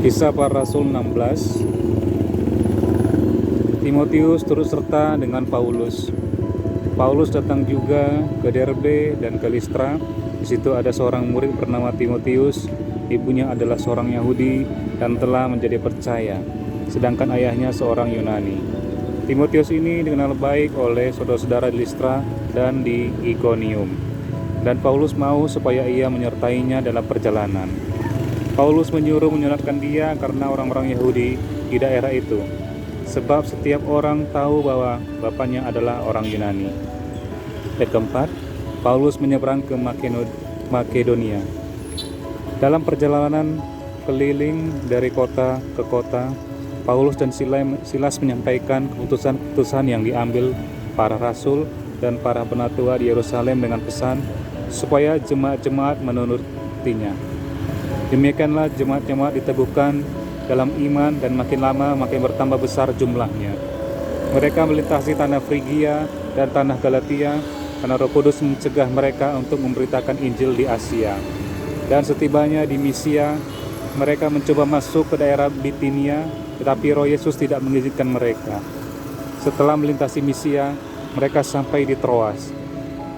Kisah Para Rasul 16. Timotius turut serta dengan Paulus. Paulus datang juga ke Derbe dan ke Listra. Di situ ada seorang murid bernama Timotius. Ibunya adalah seorang Yahudi dan telah menjadi percaya, sedangkan ayahnya seorang Yunani. Timotius ini dikenal baik oleh saudara-saudara di Listra dan di Ikonium, dan Paulus mau supaya ia menyertainya dalam perjalanan. Paulus menyuruh menyolatkan dia karena orang-orang Yahudi di daerah itu, sebab setiap orang tahu bahwa bapaknya adalah orang Yunani. Ayat keempat, Paulus menyeberang ke Makedonia. Dalam perjalanan keliling dari kota ke kota, Paulus dan Silas menyampaikan keputusan-keputusan yang diambil para rasul dan para penatua di Yerusalem dengan pesan supaya jemaat-jemaat menurutinya. Demikianlah jemaat-jemaat diteguhkan dalam iman dan makin lama makin bertambah besar jumlahnya. Mereka melintasi tanah Frigia dan tanah Galatia karena Roh Kudus mencegah mereka untuk memberitakan Injil di Asia. Dan setibanya di Misia, mereka mencoba masuk ke daerah Bitinia, tetapi Roh Yesus tidak mengizinkan mereka. Setelah melintasi Misia, mereka sampai di Troas.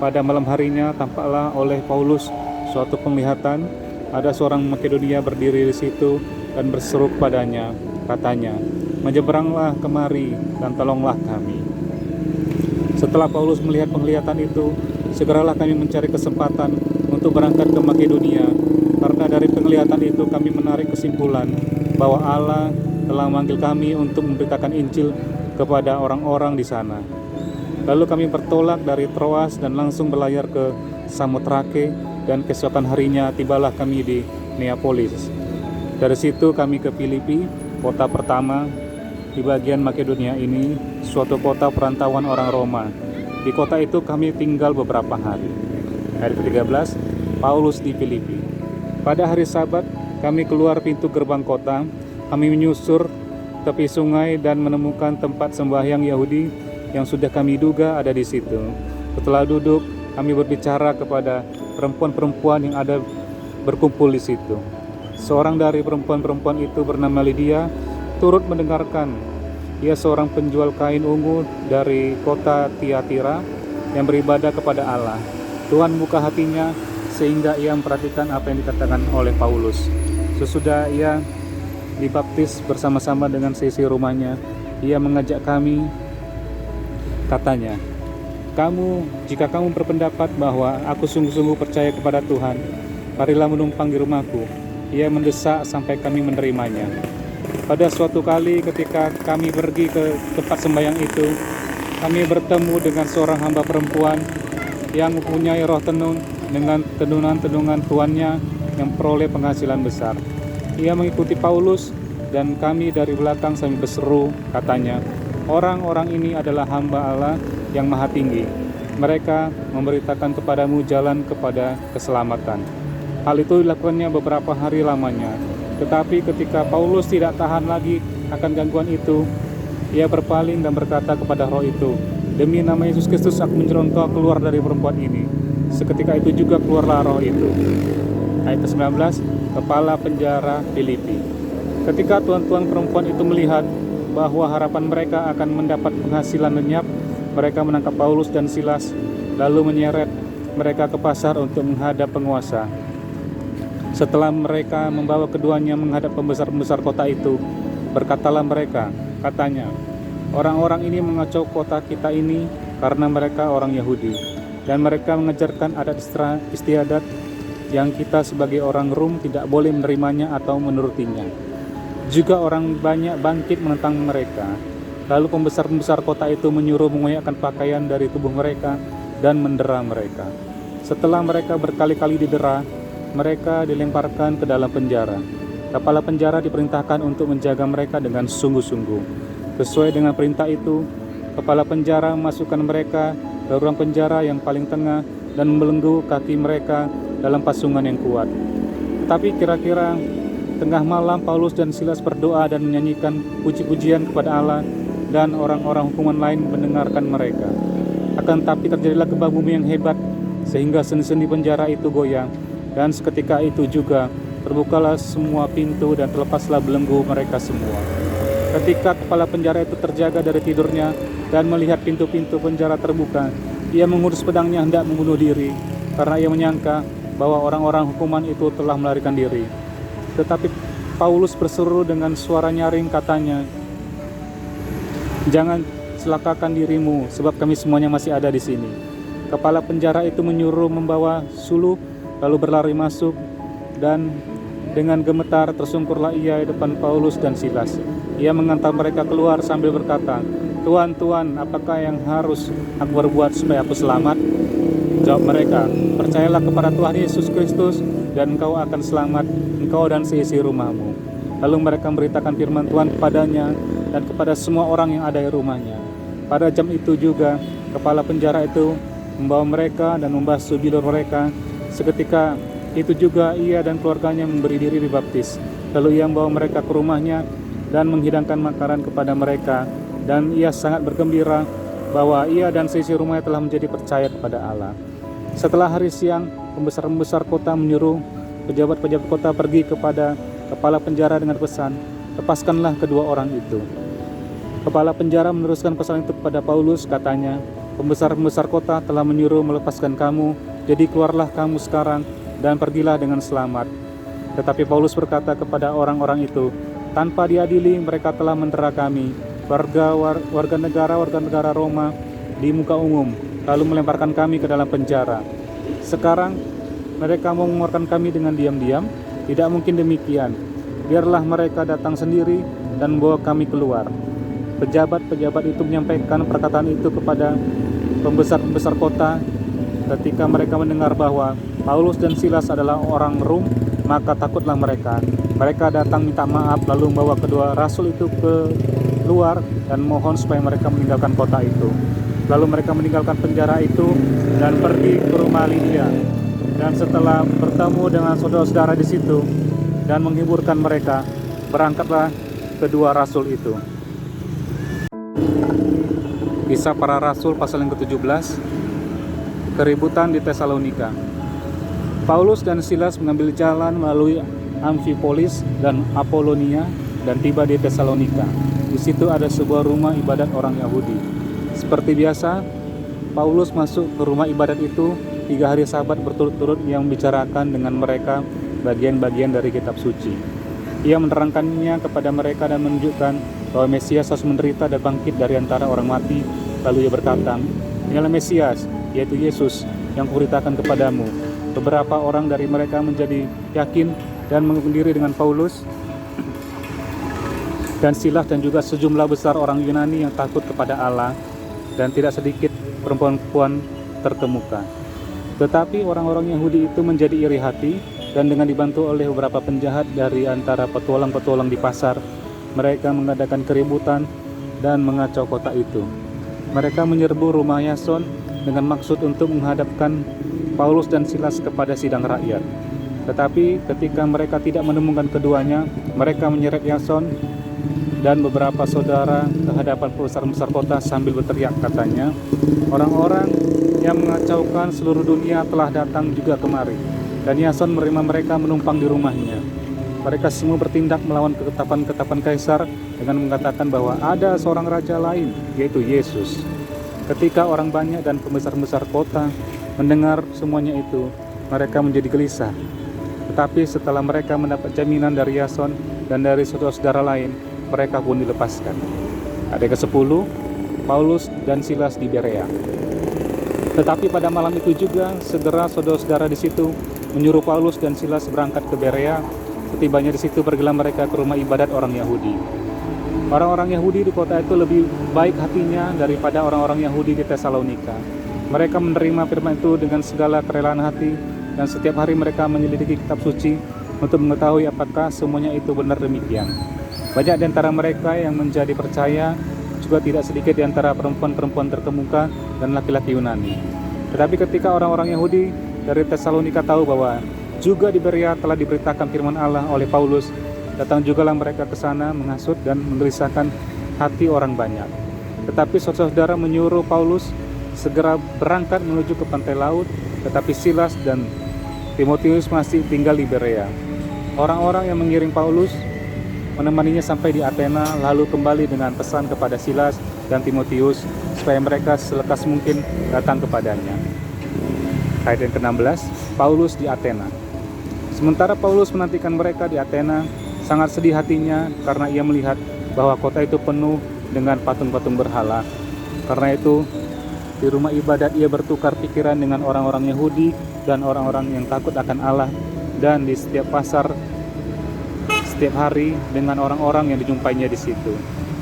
Pada malam harinya tampaklah oleh Paulus suatu penglihatan. Ada seorang Makedonia berdiri di situ dan berseru padanya, katanya, "Menyeberanglah kemari dan tolonglah kami." Setelah Paulus melihat penglihatan itu, segeralah kami mencari kesempatan untuk berangkat ke Makedonia, karena dari penglihatan itu kami menarik kesimpulan bahwa Allah telah memanggil kami untuk memberitakan Injil kepada orang-orang di sana. Lalu kami bertolak dari Troas dan langsung berlayar ke Samotrake, dan keesokan harinya tibalah kami di Neapolis. Dari situ kami ke Filipi, kota pertama di bagian Makedonia ini, suatu kota perantauan orang Roma. Di kota itu kami tinggal beberapa hari. Ayat ke-13, Paulus di Filipi. Pada hari Sabat, kami keluar pintu gerbang kota. Kami menyusur tepi sungai dan menemukan tempat sembahyang Yahudi yang sudah kami duga ada di situ. Setelah duduk, kami berbicara kepada perempuan-perempuan yang ada berkumpul di situ. Seorang dari perempuan-perempuan itu bernama Lydia turut mendengarkan. Ia seorang penjual kain ungu dari kota Tiatira yang beribadah kepada Allah. Tuhan buka hatinya sehingga ia memperhatikan apa yang dikatakan oleh Paulus. Sesudah ia dibaptis bersama-sama dengan seisi rumahnya, ia mengajak kami, katanya, jika kamu berpendapat bahwa aku sungguh-sungguh percaya kepada Tuhan, marilah menumpang di rumahku." Ia mendesak sampai kami menerimanya. Pada suatu kali ketika kami pergi ke tempat sembahyang itu, kami bertemu dengan seorang hamba perempuan yang mempunyai roh tenun dengan tenunan-tenungan tuannya yang peroleh penghasilan besar. Ia mengikuti Paulus dan kami dari belakang sambil berseru, katanya, "Orang-orang ini adalah hamba Allah yang maha tinggi. Mereka memberitakan kepadamu jalan kepada keselamatan." Hal itu dilakukannya beberapa hari lamanya. Tetapi ketika Paulus tidak tahan lagi akan gangguan itu, ia berpaling dan berkata kepada roh itu, "Demi nama Yesus Kristus aku menyeru engkau keluar dari perempuan ini." Seketika itu juga keluarlah roh itu. Ayat 19, kepala penjara Filipi. Ketika tuan-tuan perempuan itu melihat bahwa harapan mereka akan mendapat penghasilan lenyap, mereka menangkap Paulus dan Silas, lalu menyeret mereka ke pasar untuk menghadap penguasa. Setelah mereka membawa keduanya menghadap pembesar-pembesar kota itu, berkatalah mereka, katanya, "Orang-orang ini mengacau kota kita ini karena mereka orang Yahudi, dan mereka mengajarkan adat istiadat yang kita sebagai orang Rom tidak boleh menerimanya atau menurutinya." Juga orang banyak bangkit menentang mereka. Lalu pembesar-pembesar kota itu menyuruh mengoyakkan pakaian dari tubuh mereka dan mendera mereka. Setelah mereka berkali-kali didera, mereka dilemparkan ke dalam penjara. Kepala penjara diperintahkan untuk menjaga mereka dengan sungguh-sungguh. Sesuai dengan perintah itu, kepala penjara memasukkan mereka ke ruang penjara yang paling tengah dan membelenggu kaki mereka dalam pasungan yang kuat. Tetapi kira-kira tengah malam Paulus dan Silas berdoa dan menyanyikan puji-pujian kepada Allah, dan orang-orang hukuman lain mendengarkan mereka. Akan tetapi terjadilah gempa bumi yang hebat sehingga sendi-sendi penjara itu goyang, dan seketika itu juga terbukalah semua pintu dan terlepaslah belenggu mereka semua. Ketika kepala penjara itu terjaga dari tidurnya dan melihat pintu-pintu penjara terbuka, ia mengurus pedangnya hendak membunuh diri, karena ia menyangka bahwa orang-orang hukuman itu telah melarikan diri. Tetapi Paulus berseru dengan suara nyaring, katanya, "Jangan celakakan dirimu, sebab kami semuanya masih ada di sini." Kepala penjara itu menyuruh membawa suluh, lalu berlari masuk, dan dengan gemetar tersungkurlah ia di depan Paulus dan Silas. Ia mengantar mereka keluar sambil berkata, "Tuan, Tuan, apakah yang harus aku berbuat supaya aku selamat?" Jawab mereka, "Percayalah kepada Tuhan Yesus Kristus dan engkau akan selamat, engkau dan seisi rumahmu." Lalu mereka memberitakan firman Tuhan kepadanya dan kepada semua orang yang ada di rumahnya. Pada jam itu juga kepala penjara itu membawa mereka dan membasuh bilur mereka. Seketika itu juga ia dan keluarganya memberi diri dibaptis. Lalu ia membawa mereka ke rumahnya dan menghidangkan makanan kepada mereka, dan ia sangat bergembira bahwa ia dan seisi rumahnya telah menjadi percaya kepada Allah. Setelah hari siang, pembesar-pembesar kota menyuruh pejabat-pejabat kota pergi kepada kepala penjara dengan pesan, "Lepaskanlah kedua orang itu." Kepala penjara meneruskan pesan itu kepada Paulus, katanya, "Pembesar-pembesar kota telah menyuruh melepaskan kamu, jadi keluarlah kamu sekarang dan pergilah dengan selamat." Tetapi Paulus berkata kepada orang-orang itu, "Tanpa diadili mereka telah mendera kami, warga negara Roma, di muka umum, lalu melemparkan kami ke dalam penjara. Sekarang mereka mau mengeluarkan kami dengan diam-diam? Tidak mungkin demikian. Biarlah mereka datang sendiri dan membawa kami keluar." Pejabat-pejabat itu menyampaikan perkataan itu kepada pembesar-pembesar kota. Ketika mereka mendengar bahwa Paulus dan Silas adalah orang Rom, maka takutlah mereka. Mereka datang minta maaf, lalu membawa kedua rasul itu keluar dan mohon supaya mereka meninggalkan kota itu. Lalu mereka meninggalkan penjara itu dan pergi ke rumah Lydia. Dan setelah bertemu dengan saudara-saudara di situ dan menghiburkan mereka, berangkatlah kedua rasul itu. Kisah para Rasul pasal yang ke-17. Keributan di Tesalonika. Paulus dan Silas mengambil jalan melalui Amfipolis dan Apolonia dan tiba di Tesalonika. Di situ ada sebuah rumah ibadat orang Yahudi. Seperti biasa, Paulus masuk ke rumah ibadat itu 3 hari Sabat berturut-turut yang membicarakan dengan mereka bagian-bagian dari kitab suci. Ia menerangkannya kepada mereka dan menunjukkan bahwa Mesias harus menderita dan bangkit dari antara orang mati. Lalu ia berkata, "Inilah Mesias, yaitu Yesus yang kuberitakan kepadamu." Beberapa orang dari mereka menjadi yakin dan mengaku diri dengan Paulus dan Silas, dan juga sejumlah besar orang Yunani yang takut kepada Allah, dan tidak sedikit perempuan-perempuan terkemuka. Tetapi orang-orang Yahudi itu menjadi iri hati, dan dengan dibantu oleh beberapa penjahat dari antara petualang-petualang di pasar, mereka mengadakan keributan dan mengacau kota itu. Mereka menyerbu rumah Yason dengan maksud untuk menghadapkan Paulus dan Silas kepada sidang rakyat. Tetapi ketika mereka tidak menemukan keduanya, mereka menyeret Yason dan beberapa saudara ke hadapan pembesar-pembesar kota sambil berteriak, katanya, "Orang-orang yang mengacaukan seluruh dunia telah datang juga kemari." Dan Yason menerima mereka menumpang di rumahnya. Mereka semua bertindak melawan ketetapan-ketetapan Kaisar dengan mengatakan bahwa ada seorang raja lain, yaitu Yesus. Ketika orang banyak dan pembesar-pembesar kota mendengar semuanya itu, mereka menjadi gelisah. Tetapi setelah mereka mendapat jaminan dari Yason dan dari saudara-saudara lain, mereka pun dilepaskan. Ayat ke-10, Paulus dan Silas di Berea. Tetapi pada malam itu juga, segera saudara-saudara di situ menyuruh Paulus dan Silas berangkat ke Berea. Setibanya di situ, pergilah mereka ke rumah ibadat orang Yahudi. Orang-orang Yahudi di kota itu lebih baik hatinya daripada orang-orang Yahudi di Tesalonika. Mereka menerima firman itu dengan segala kerelaan hati, dan setiap hari mereka menyelidiki kitab suci untuk mengetahui apakah semuanya itu benar demikian. Banyak di antara mereka yang menjadi percaya, juga tidak sedikit di antara perempuan-perempuan terkemuka dan laki-laki Yunani. Tetapi ketika orang-orang Yahudi dari Tesalonika tahu bahwa juga di Berea telah diberitakan firman Allah oleh Paulus, datang jugalah mereka ke sana menghasut dan menggelisahkan hati orang banyak. Tetapi saudara-saudara menyuruh Paulus segera berangkat menuju ke pantai laut, tetapi Silas dan Timotius masih tinggal di Berea. Orang-orang yang mengiring Paulus menemaninya sampai di Athena, lalu kembali dengan pesan kepada Silas dan Timotius supaya mereka selekas mungkin datang kepadanya. Ayat yang ke-16, Paulus di Athena. Sementara Paulus menantikan mereka di Athena, sangat sedih hatinya karena ia melihat bahwa kota itu penuh dengan patung-patung berhala. Karena itu, di rumah ibadat ia bertukar pikiran dengan orang-orang Yahudi dan orang-orang yang takut akan Allah, dan di setiap pasar setiap hari dengan orang-orang yang dijumpainya di situ.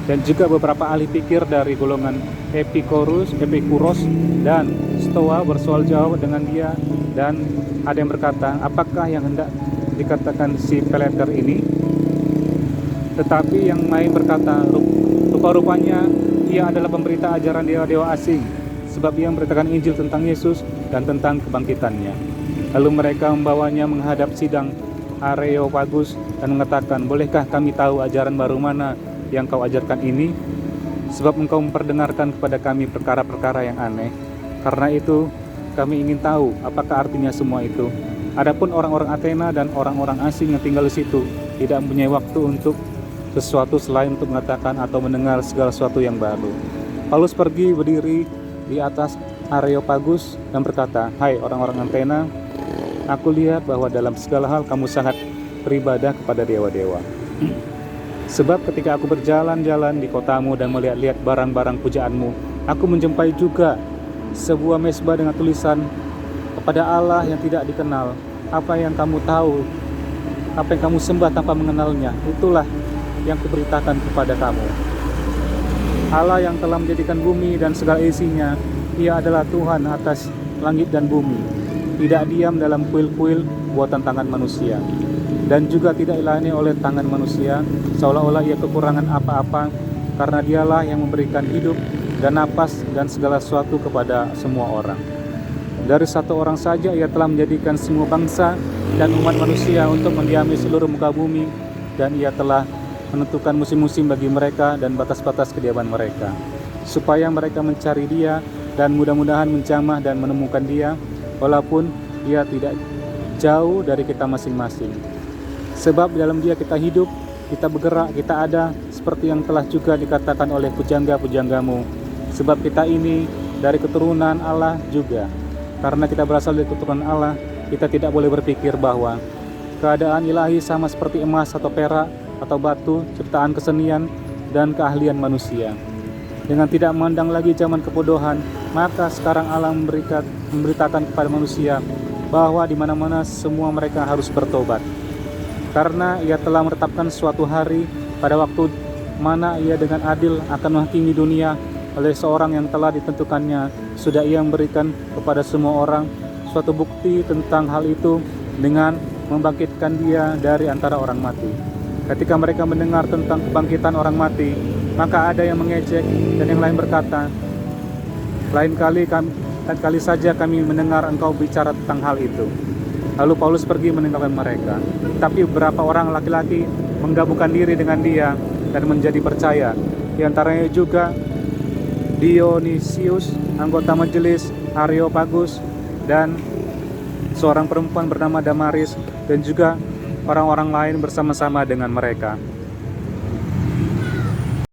Dan juga beberapa ahli pikir dari golongan Epikuros dan Stoa bersoal jawab dengan dia, dan ada yang berkata, apakah yang hendak dikatakan si Peleter ini? Tetapi yang lain berkata, rupa-rupanya ia adalah pemberita ajaran dewa-dewa asing, sebab ia memberitakan Injil tentang Yesus dan tentang kebangkitannya. Lalu mereka membawanya menghadap sidang Areopagus dan mengatakan, bolehkah kami tahu ajaran baru mana yang kau ajarkan ini? Sebab engkau memperdengarkan kepada kami perkara-perkara yang aneh. Karena itu kami ingin tahu apakah artinya semua itu. Adapun orang-orang Athena dan orang-orang asing yang tinggal di situ tidak mempunyai waktu untuk sesuatu selain untuk mengatakan atau mendengar segala sesuatu yang baru. Paulus pergi berdiri di atas Areopagus dan berkata, hai orang-orang Athena, aku lihat bahwa dalam segala hal kamu sangat beribadah kepada dewa-dewa. Sebab ketika aku berjalan-jalan di kotamu dan melihat-lihat barang-barang pujaanmu, aku menjumpai juga sebuah mezbah dengan tulisan, kepada Allah yang tidak dikenal. Apa yang kamu tahu, apa yang kamu sembah tanpa mengenalnya, itulah yang kuberitakan kepada kamu. Allah yang telah menjadikan bumi dan segala isinya, Ia adalah Tuhan atas langit dan bumi. Tidak diam dalam kuil-kuil buatan tangan manusia, dan juga tidak dilayani oleh tangan manusia, seolah-olah ia kekurangan apa-apa, karena dialah yang memberikan hidup dan napas dan segala sesuatu kepada semua orang. Dari satu orang saja ia telah menjadikan semua bangsa dan umat manusia untuk mendiami seluruh muka bumi, dan ia telah menentukan musim-musim bagi mereka dan batas-batas kediaman mereka, supaya mereka mencari Dia dan mudah-mudahan menjamah dan menemukan Dia, walaupun Dia tidak jauh dari kita masing-masing. Sebab di dalam Dia kita hidup, kita bergerak, kita ada, seperti yang telah juga dikatakan oleh pujangga-pujanggamu. Sebab kita ini dari keturunan Allah juga. Karena kita berasal dari keturunan Allah, kita tidak boleh berpikir bahwa keadaan ilahi sama seperti emas atau perak atau batu, ciptaan kesenian dan keahlian manusia. Dengan tidak memandang lagi zaman kebodohan, maka sekarang Allah memberitakan kepada manusia bahwa di mana-mana semua mereka harus bertobat. Karena Ia telah menetapkan suatu hari pada waktu mana Ia dengan adil akan menghakimi dunia oleh seorang yang telah ditentukannya. Sudah Ia memberikan kepada semua orang suatu bukti tentang hal itu dengan membangkitkan Dia dari antara orang mati. Ketika mereka mendengar tentang kebangkitan orang mati, maka ada yang mengejek dan yang lain berkata, lain kali saja kami mendengar engkau bicara tentang hal itu. Lalu Paulus pergi meninggalkan mereka. Tapi beberapa orang laki-laki menggabungkan diri dengan dia dan menjadi percaya. Di antaranya juga Dionysius, anggota majelis Areopagus, dan seorang perempuan bernama Damaris, dan juga orang-orang lain bersama-sama dengan mereka.